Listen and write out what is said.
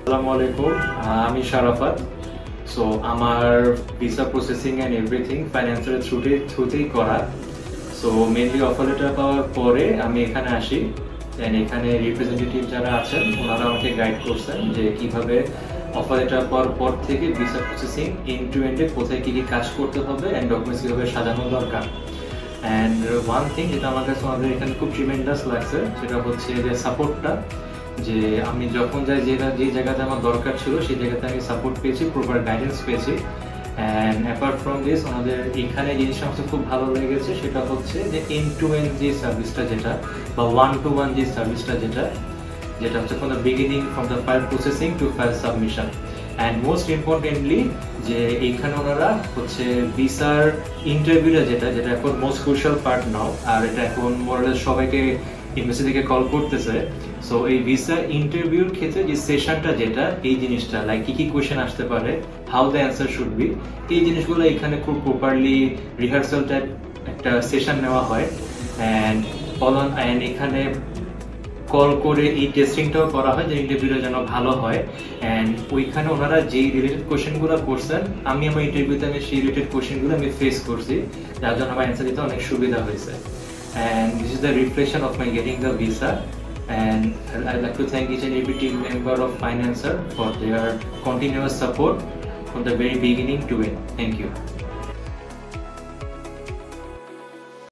আসসালামু আলাইকুম, আমি শারাফাত। সো আমার ভিসা প্রসেসিং অ্যান্ড এভরিথিং ফাইন্যান্সের থ্রুতেই করা। সো মেনলি অফার লেটার পাওয়ার পরে আমি এখানে আসি। দেন এখানে রিপ্রেজেন্টেটিভ যারা আছেন ওনারা আমাকে গাইড করছেন যে কিভাবে অফার লেটার পাওয়ার পর থেকে ভিসা প্রসেসিং এন্ড টু এন্ডে কোথায় কী কী কাজ করতে হবে অ্যান্ড ডকুমেন্টস কীভাবে সাজানো দরকার। অ্যান্ড ওয়ান থিং যেটা আমার কাছে আমাদের এখানে খুব ট্রিমেন্ডাস লাগছে সেটা হচ্ছে যে সাপোর্টটা, যে আমি যখন যাই যে জায়গাতে আমার দরকার ছিল সেই জায়গাতে আমি সাপোর্ট পেয়েছি, প্রপার গাইডেন্স পেয়েছি। অ্যান্ড অ্যাপার্ট ফ্রম দিস আমাদের এখানে জিনিসটা আমার খুব ভালো লেগেছে সেটা হচ্ছে যে এন্ড টু এন্ড যে সার্ভিসটা যেটা বা ওয়ান টু ওয়ান যে সার্ভিসটা যেটা হচ্ছে from the beginning, from the file processing two file submission. And most importantly যে এইখানে ওনারা হচ্ছে ভিসার ইন্টারভিউটা যেটা এখন মোস্ট ক্রুশাল পার্ট নাও, আর এটা এখন মোরালেস সবাইকে এমবাসি থেকে কল করতেছে। সো এই ভিসা ইন্টারভিউর ক্ষেত্রে যে সেশনটা যেটা এই জিনিসটা লাইক কি কোয়েশ্চেন আসতে পারে, how the answer should be, এই জিনিসগুলো এখানে খুব প্রপারলি রিহার্সাল টাইপ একটা সেশন নেওয়া হয়। অ্যান্ড এখানে কল করে এই টেস্টিংটাও করা হয় যে ইন্টারভিউটা যেন ভালো হয়। অ্যান্ড ওইখানে ওনারা যেই রিলেটেড কোয়েশ্চেনগুলো করছেন আমি আমার ইন্টারভিউতে সেই রিলেটেড কোয়েশ্চেনগুলো আমি ফেস করছি, যার জন্য আমার অ্যান্সার দিতে অনেক সুবিধা হয়েছে। And this is the reflection of my getting the visa, and I'd like to thank each and every team member of Financer for their continuous support from the very beginning to end. Thank you.